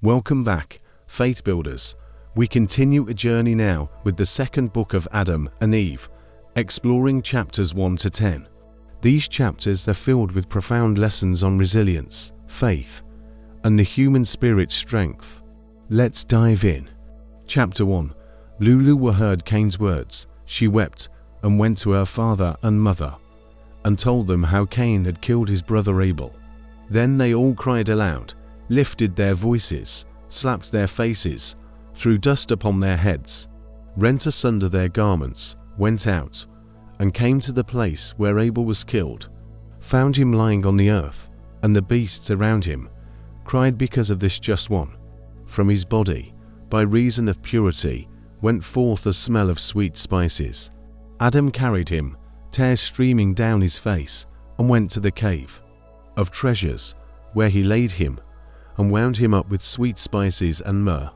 Welcome back, Faith Builders. We continue a journey now with the second book of Adam and Eve, exploring chapters 1 to 10. These chapters are filled with profound lessons on resilience, faith, and the human spirit's strength. Let's dive in. Chapter 1. Lulu heard Cain's words. She wept and went to her father and mother, and told them how Cain had killed his brother Abel. Then they all cried aloud, lifted their voices, slapped their faces, threw dust upon their heads, rent asunder their garments, went out, and came to the place where Abel was killed, found him lying on the earth, and the beasts around him, cried because of this just one. From his body, by reason of purity, went forth a smell of sweet spices. Adam carried him, tears streaming down his face, and went to the cave of treasures, where he laid him, and wound him up with sweet spices and myrrh.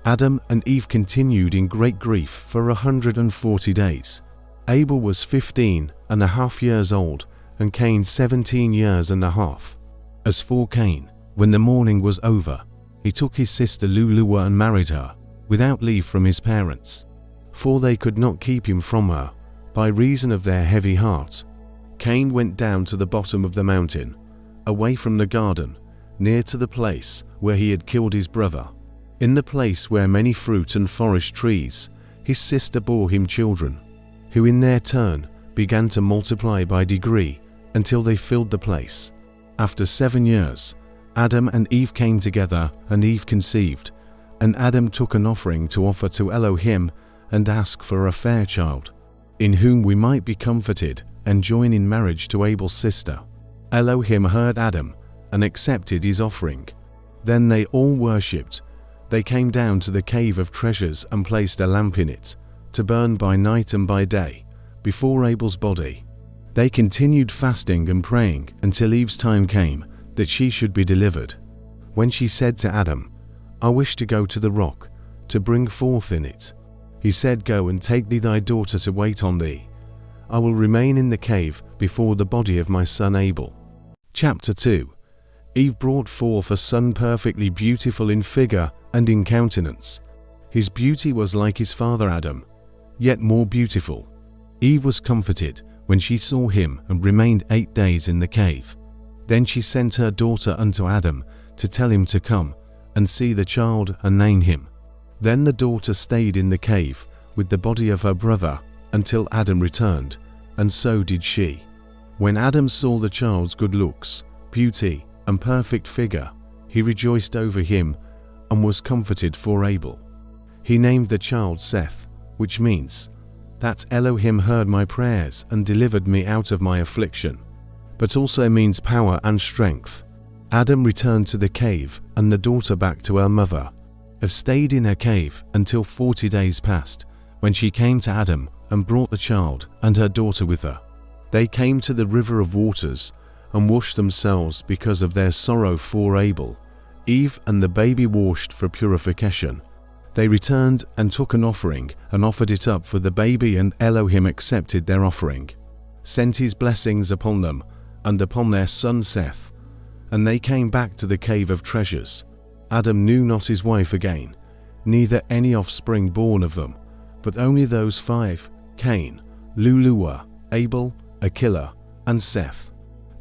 Adam and Eve continued in great grief for 140 days. Abel was 15.5 years old, and Cain 17 years and a half. As for Cain, when the mourning was over, he took his sister Lulu and married her, without leave from his parents, for they could not keep him from her, by reason of their heavy heart. Cain went down to the bottom of the mountain, away from the garden, near to the place where he had killed his brother. In the place where many fruit and forest trees, his sister bore him children, who in their turn began to multiply by degree until they filled the place. After 7 years, Adam and Eve came together, and Eve conceived, and Adam took an offering to offer to Elohim and ask for a fair child, in whom we might be comforted and join in marriage to Abel's sister. Elohim heard Adam and accepted his offering. Then they all worshipped. They came down to the cave of treasures and placed a lamp in it, to burn by night and by day, before Abel's body. They continued fasting and praying until Eve's time came that she should be delivered. When she said to Adam, "I wish to go to the rock, to bring forth in it," he said, "Go and take thee thy daughter to wait on thee. I will remain in the cave before the body of my son Abel." Chapter 2. Eve brought forth a son perfectly beautiful in figure and in countenance. His beauty was like his father Adam, yet more beautiful. Eve was comforted when she saw him and remained 8 days in the cave. Then she sent her daughter unto Adam to tell him to come and see the child and name him. Then the daughter stayed in the cave with the body of her brother until Adam returned, and so did she. When Adam saw the child's good looks, beauty, and perfect figure, he rejoiced over him and was comforted for Abel. He named the child Seth, which means that Elohim heard my prayers and delivered me out of my affliction, but also means power and strength. Adam returned to the cave, and the daughter back to her mother. Eve stayed in her cave until 40 days passed, when she came to Adam and brought the child and her daughter with her. They came to the river of waters and washed themselves because of their sorrow for Abel. Eve and the baby washed for purification. They returned and took an offering and offered it up for the baby, and Elohim accepted their offering, sent his blessings upon them and upon their son Seth, and they came back to the cave of treasures. Adam knew not his wife again, neither any offspring born of them, but only those 5, Cain, Lulu, Abel, Achillah, and Seth.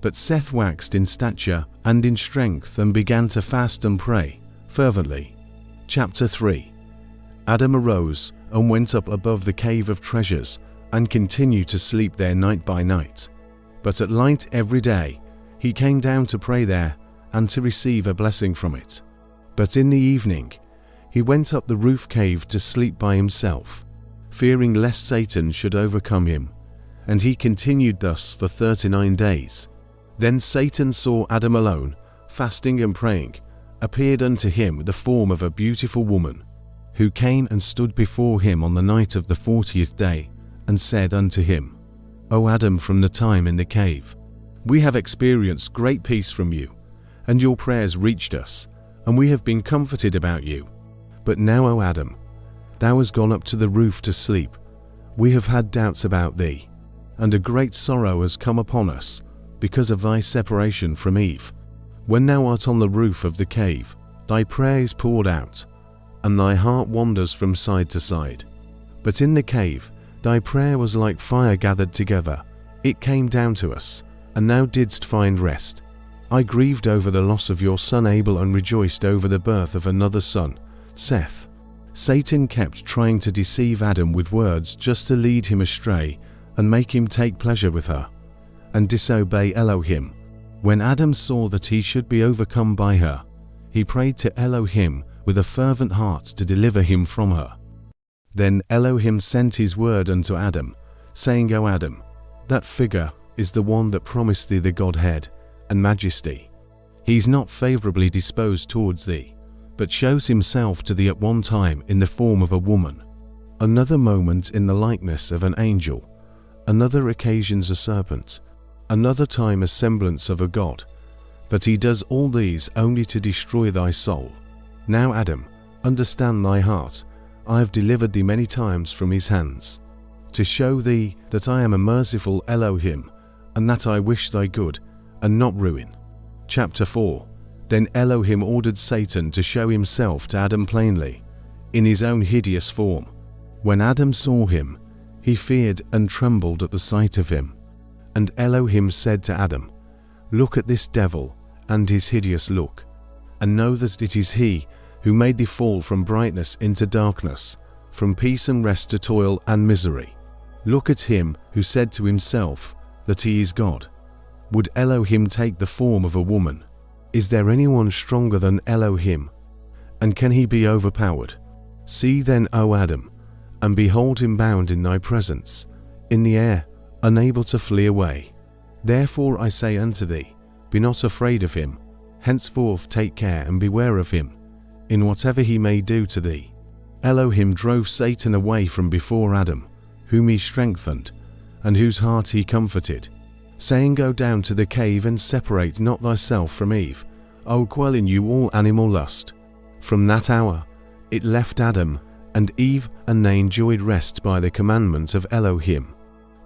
But Seth waxed in stature and in strength and began to fast and pray fervently. Chapter 3. Adam arose and went up above the cave of treasures and continued to sleep there night by night. But at light every day he came down to pray there and to receive a blessing from it. But in the evening he went up the roof cave to sleep by himself, fearing lest Satan should overcome him. And he continued thus for 39 days. Then Satan saw Adam alone, fasting and praying, appeared unto him the form of a beautiful woman, who came and stood before him on the night of the 40th day, and said unto him, O Adam, from the time in the cave, we have experienced great peace from you, and your prayers reached us, and we have been comforted about you. But now, O Adam, thou hast gone up to the roof to sleep. We have had doubts about thee, and a great sorrow has come upon us, because of thy separation from Eve. When thou art on the roof of the cave, Thy prayer is poured out, and thy heart wanders from side to side. But in the cave, thy prayer was like fire gathered together. It came down to us, and thou didst find rest. I grieved over the loss of your son Abel and rejoiced over the birth of another son, Seth. Satan kept trying to deceive Adam with words just to lead him astray and make him take pleasure with her and disobey Elohim. When Adam saw that he should be overcome by her, he prayed to Elohim with a fervent heart to deliver him from her. Then Elohim sent his word unto Adam, saying, O Adam, that figure is the one that promised thee the Godhead and majesty. He is not favorably disposed towards thee, but shows himself to thee at one time in the form of a woman, another moment in the likeness of an angel, another occasions a serpent, another time a semblance of a god. But he does all these only to destroy thy soul. Now Adam, understand thy heart. I have delivered thee many times from his hands, to show thee that I am a merciful Elohim, and that I wish thy good, and not ruin. Chapter 4. Then Elohim ordered Satan to show himself to Adam plainly, in his own hideous form. When Adam saw him, he feared and trembled at the sight of him. And Elohim said to Adam, Look at this devil and his hideous look, and know that it is he who made thee fall from brightness into darkness, from peace and rest to toil and misery. Look at him who said to himself that he is God. Would Elohim take the form of a woman? Is there anyone stronger than Elohim? And can he be overpowered? See then, O Adam, and behold him bound in thy presence, in the air, unable to flee away. Therefore I say unto thee, be not afraid of him. Henceforth take care and beware of him, in whatever he may do to thee. Elohim drove Satan away from before Adam, whom he strengthened, and whose heart he comforted, saying, Go down to the cave and separate not thyself from Eve. I will quell in you all animal lust. From that hour it left Adam and Eve, and they enjoyed rest by the commandment of Elohim.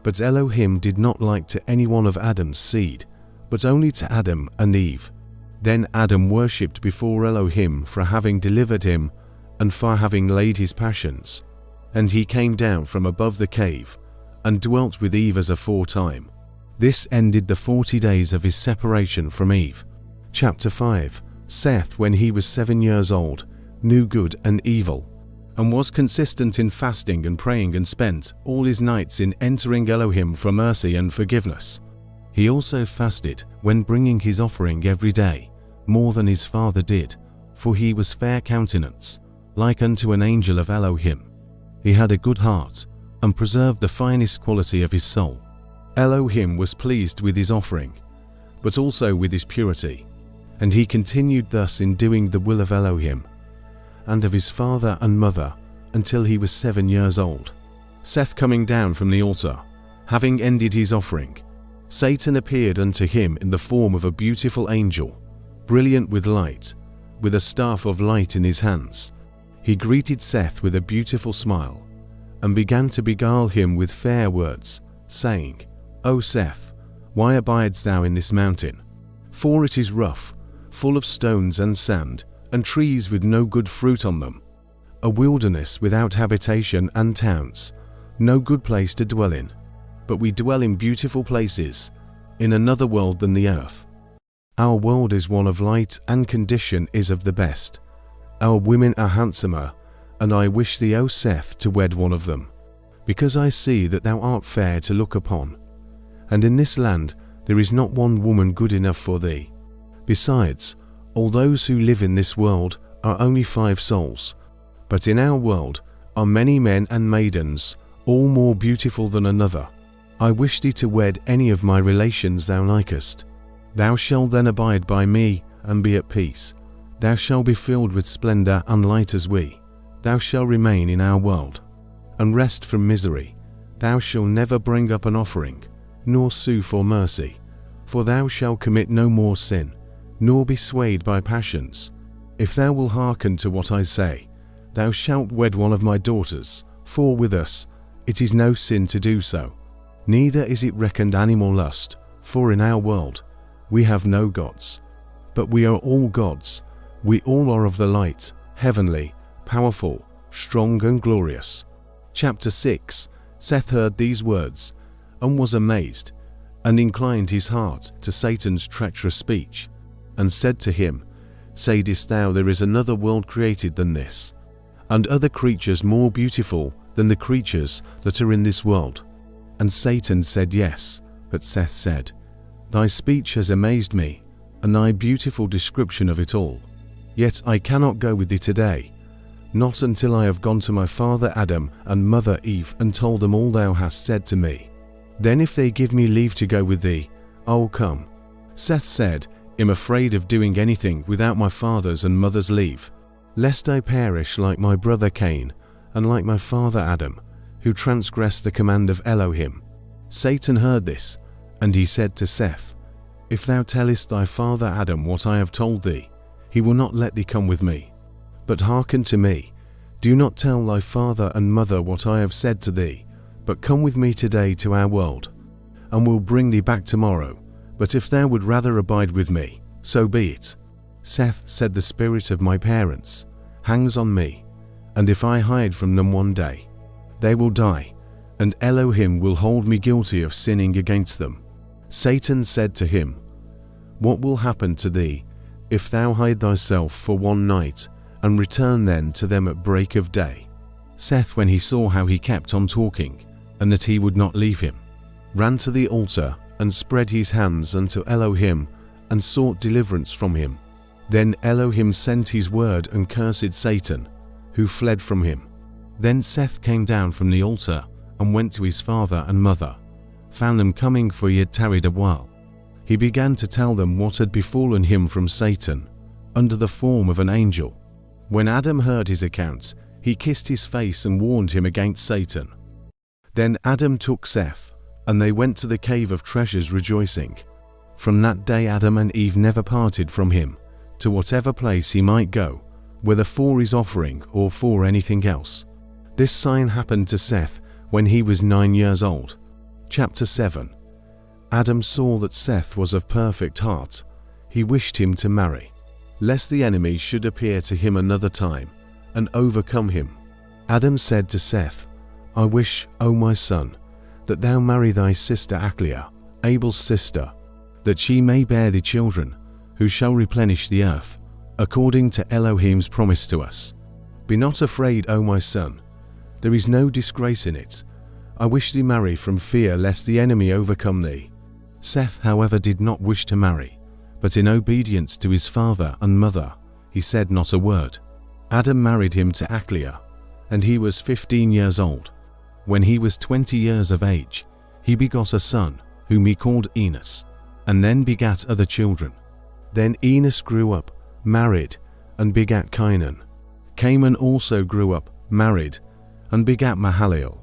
But Elohim did not like to any one of Adam's seed, but only to Adam and Eve. Then Adam worshipped before Elohim for having delivered him, and for having laid his passions. And he came down from above the cave, and dwelt with Eve as aforetime. This ended the 40 days of his separation from Eve. Chapter 5. Seth, when he was 7 years old, knew good and evil, and was consistent in fasting and praying, and spent all his nights in entering Elohim for mercy and forgiveness. He also fasted when bringing his offering every day, more than his father did, for he was fair countenance, like unto an angel of Elohim. He had a good heart, and preserved the finest quality of his soul. Elohim was pleased with his offering, but also with his purity, and he continued thus in doing the will of Elohim, and of his father and mother, until he was 7 years old. Seth coming down from the altar, having ended his offering, Satan appeared unto him in the form of a beautiful angel, brilliant with light, with a staff of light in his hands. He greeted Seth with a beautiful smile, and began to beguile him with fair words, saying, O Seth, why abidest thou in this mountain? For it is rough, full of stones and sand, and trees with no good fruit on them, a wilderness without habitation and towns, no good place to dwell in. But we dwell in beautiful places, in another world than the earth. Our world is one of light, and condition is of the best. Our women are handsomer, and I wish thee, O Seth, to wed one of them, because I see that thou art fair to look upon, and in this land there is not one woman good enough for thee. Besides, all those who live in this world are only 5 souls, but in our world are many men and maidens, all more beautiful than another. I wish thee to wed any of my relations thou likest. Thou shalt then abide by me, and be at peace. Thou shalt be filled with splendor and light as we. Thou shalt remain in our world, and rest from misery. Thou shalt never bring up an offering, nor sue for mercy. For thou shalt commit no more sin, nor be swayed by passions. If thou wilt hearken to what I say, thou shalt wed one of my daughters, for with us it is no sin to do so. Neither is it reckoned animal lust, for in our world we have no gods, but we are all gods, We all are of the light, heavenly, powerful, strong and glorious. Chapter 6. Seth heard these words, and was amazed, and inclined his heart to Satan's treacherous speech, and said to him, Saidest thou there is another world created than this, and other creatures more beautiful than the creatures that are in this world? And Satan said, Yes. But Seth said, Thy speech has amazed me, and thy beautiful description of it all. Yet I cannot go with thee today, not until I have gone to my father Adam and mother Eve and told them all thou hast said to me. Then if they give me leave to go with thee, I will come. Seth said, I'm afraid of doing anything without my father's and mother's leave, lest I perish like my brother Cain and like my father Adam, who transgressed the command of Elohim. Satan heard this, and he said to Seth, If thou tellest thy father Adam what I have told thee, he will not let thee come with me. But hearken to me, do not tell thy father and mother what I have said to thee, but come with me today to our world, and will bring thee back tomorrow. But if thou would rather abide with me, so be it. Seth said, The spirit of my parents hangs on me, and if I hide from them one day, they will die, and Elohim will hold me guilty of sinning against them. Satan said to him, What will happen to thee if thou hide thyself for one night, and return then to them at break of day? Seth, when he saw how he kept on talking, and that he would not leave him, ran to the altar, and spread his hands unto Elohim, and sought deliverance from him. Then Elohim sent his word and cursed Satan, who fled from him. Then Seth came down from the altar, and went to his father and mother, found them coming, for he had tarried a while. He began to tell them what had befallen him from Satan, under the form of an angel. When Adam heard his account, he kissed his face and warned him against Satan. Then Adam took Seth, and they went to the cave of treasures rejoicing. From that day Adam and Eve never parted from him, to whatever place he might go, whether for his offering or for anything else. This sign happened to Seth when he was 9 years old. Chapter 7. Adam saw that Seth was of perfect heart. He wished him to marry, lest the enemy should appear to him another time, and overcome him. Adam said to Seth, I wish, O my son, that thou marry thy sister Achleah, Abel's sister, that she may bear thee children, who shall replenish the earth, according to Elohim's promise to us. Be not afraid, O my son, there is no disgrace in it. I wish thee marry from fear lest the enemy overcome thee. Seth, however, did not wish to marry, but in obedience to his father and mother, he said not a word. Adam married him to Achleah, and he was 15 years old. When he was 20 years of age, he begot a son, whom he called Enos, and then begat other children. Then Enos grew up, married, and begat Cainan. Cainan also grew up, married, and begat Mahalalel.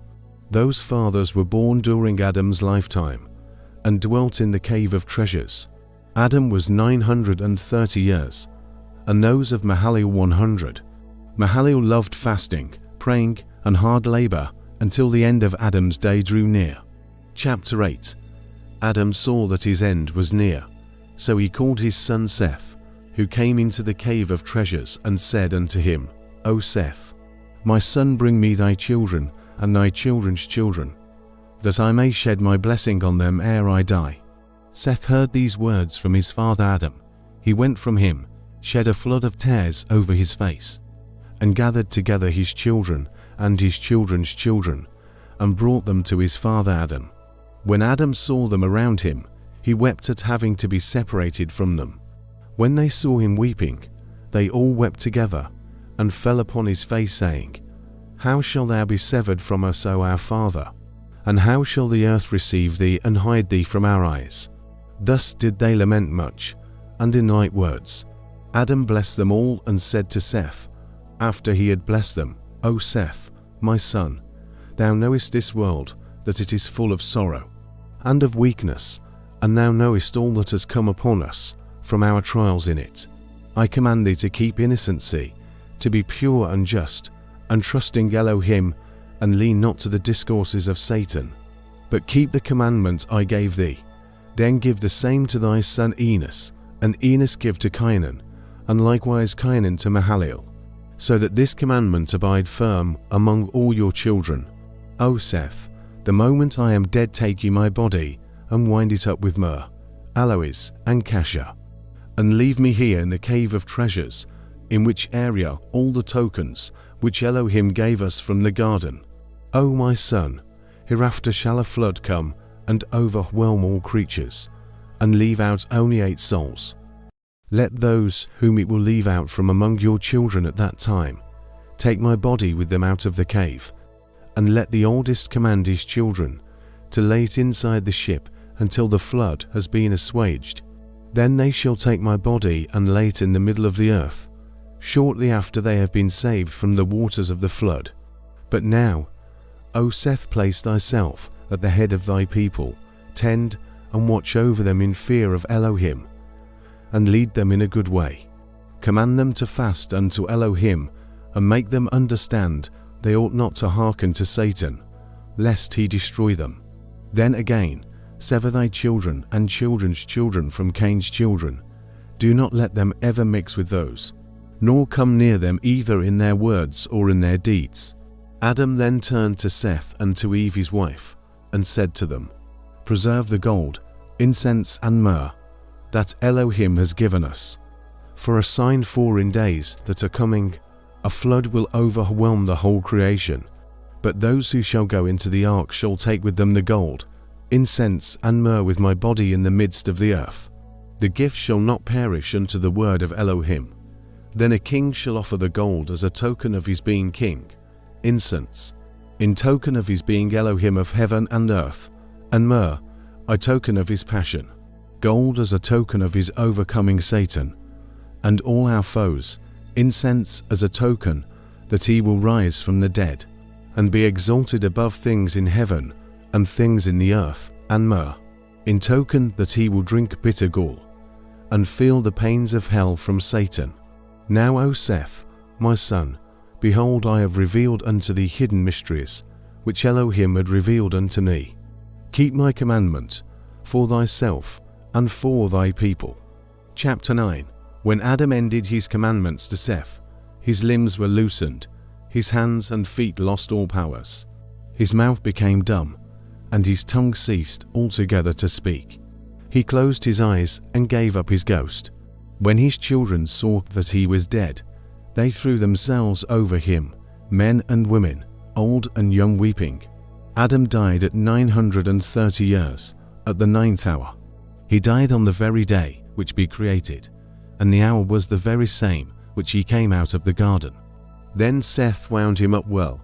Those fathers were born during Adam's lifetime, and dwelt in the cave of treasures. Adam was 930 years, and those of Mahalalel 100. Mahalalel loved fasting, praying, and hard labor, until the end of Adam's day drew near. Chapter 8. Adam saw that his end was near, so he called his son Seth, who came into the cave of treasures, and said unto him, O Seth, my son, bring me thy children, and thy children's children, that I may shed my blessing on them ere I die. Seth heard these words from his father Adam. He went from him, shed a flood of tears over his face, and gathered together his children and his children's children, and brought them to his father Adam. When Adam saw them around him, he wept at having to be separated from them. When they saw him weeping, they all wept together, and fell upon his face, saying, How shall thou be severed from us, O our father? And how shall the earth receive thee and hide thee from our eyes? Thus did they lament much, and in light words. Adam blessed them all, and said to Seth, after he had blessed them, O Seth, my son, thou knowest this world, that it is full of sorrow, and of weakness, and thou knowest all that has come upon us, from our trials in it. I command thee to keep innocency, to be pure and just, and trusting Elohim, and lean not to the discourses of Satan, but keep the commandment I gave thee. Then give the same to thy son Enos, and Enos give to Cainan, and likewise Cainan to Mahalalel, so that this commandment abide firm among all your children. O Seth, the moment I am dead take ye my body, and wind it up with myrrh, aloes, and cassia, and leave me here in the cave of treasures, in which area all the tokens which Elohim gave us from the garden. O my son, hereafter shall a flood come and overwhelm all creatures, and leave out only 8 souls. Let those whom it will leave out from among your children at that time take my body with them out of the cave, and let the oldest command his children to lay it inside the ship until the flood has been assuaged. Then they shall take my body and lay it in the middle of the earth, shortly after they have been saved from the waters of the flood. But now, O Seth, place thyself at the head of thy people, tend and watch over them in fear of Elohim, and lead them in a good way. Command them to fast unto Elohim, and make them understand they ought not to hearken to Satan, lest he destroy them. Then again, sever thy children and children's children from Cain's children. Do not let them ever mix with those, nor come near them either in their words or in their deeds. Adam then turned to Seth and to Eve his wife, and said to them, Preserve the gold, incense and myrrh, that Elohim has given us. For a sign for in days that are coming, a flood will overwhelm the whole creation. But those who shall go into the ark shall take with them the gold, incense and myrrh with my body in the midst of the earth. The gift shall not perish unto the word of Elohim. Then a king shall offer the gold as a token of his being king, incense, in token of his being Elohim of heaven and earth, and myrrh, a token of his passion, gold as a token of his overcoming Satan, and all our foes, incense as a token that he will rise from the dead, and be exalted above things in heaven and things in the earth, and myrrh, in token that he will drink bitter gall, and feel the pains of hell from Satan. Now, O Seth, my son, behold, I have revealed unto thee hidden mysteries, which Elohim had revealed unto me. Keep my commandment for thyself and for thy people. Chapter 9. When Adam ended his commandments to Seth, his limbs were loosened, his hands and feet lost all powers. His mouth became dumb, and his tongue ceased altogether to speak. He closed his eyes and gave up his ghost. When his children saw that he was dead, they threw themselves over him, men and women, old and young weeping. Adam died at 930 years, at the 9th hour. He died on the very day which he created, and the hour was the very same which he came out of the garden. Then Seth wound him up well,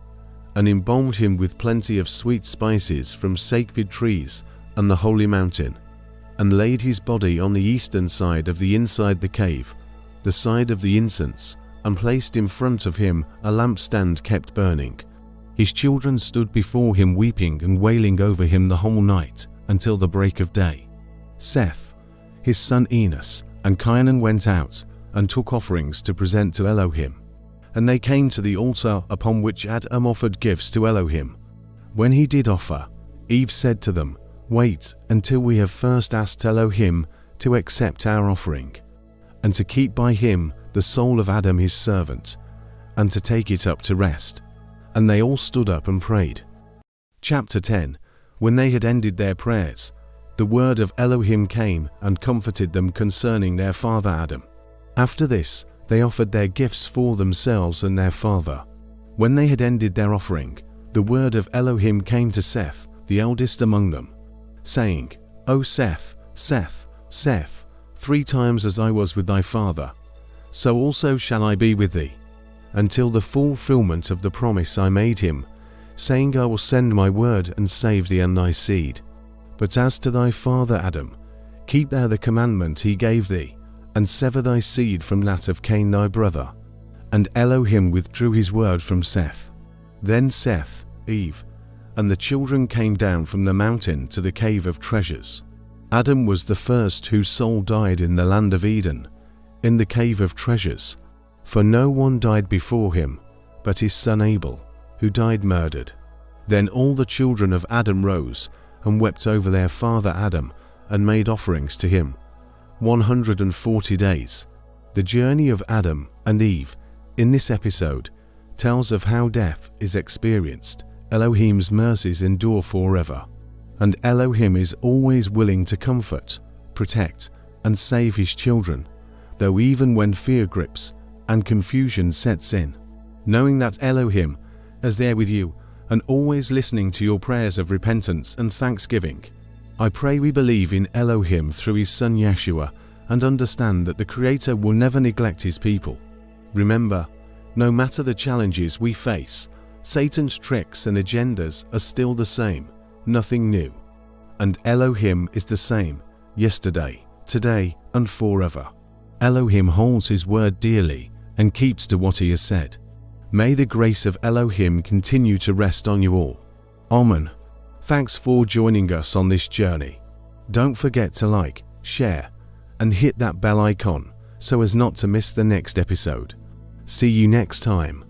and embalmed him with plenty of sweet spices from sacred trees and the holy mountain, and laid his body on the eastern side of the inside the cave, the side of the incense, and placed in front of him a lampstand kept burning. His children stood before him weeping and wailing over him the whole night until the break of day. Seth, his son Enos, and Cainan went out and took offerings to present to Elohim. And they came to the altar upon which Adam offered gifts to Elohim. When he did offer, Eve said to them, Wait until we have first asked Elohim to accept our offering, and to keep by him the soul of Adam his servant, and to take it up to rest. And they all stood up and prayed. Chapter 10. When they had ended their prayers, the word of Elohim came and comforted them concerning their father Adam. After this, they offered their gifts for themselves and their father. When they had ended their offering, the word of Elohim came to Seth, the eldest among them, saying, O Seth, Seth, Seth, 3 times as I was with thy father, so also shall I be with thee, until the fulfillment of the promise I made him, saying, I will send my word and save thee and thy seed. But as to thy father Adam, keep thou the commandment he gave thee, and sever thy seed from that of Cain thy brother. And Elohim withdrew his word from Seth. Then Seth, Eve, and the children came down from the mountain to the cave of treasures. Adam was the first whose soul died in the land of Eden, in the cave of treasures, for no one died before him, but his son Abel, who died murdered. Then all the children of Adam rose and wept over their father Adam, and made offerings to him 140 days. The journey of Adam and Eve in this episode tells of how death is experienced. Elohim's mercies endure forever, and Elohim is always willing to comfort, protect, and save his children, though even when fear grips and confusion sets in. Knowing that Elohim is there with you and always listening to your prayers of repentance and thanksgiving, I pray we believe in Elohim through his son Yeshua and understand that the Creator will never neglect his people. Remember, no matter the challenges we face, Satan's tricks and agendas are still the same, nothing new. And Elohim is the same, yesterday, today, and forever. Elohim holds his word dearly and keeps to what he has said. May the grace of Elohim continue to rest on you all. Amen. Thanks for joining us on this journey. Don't forget to like, share, and hit that bell icon so as not to miss the next episode. See you next time.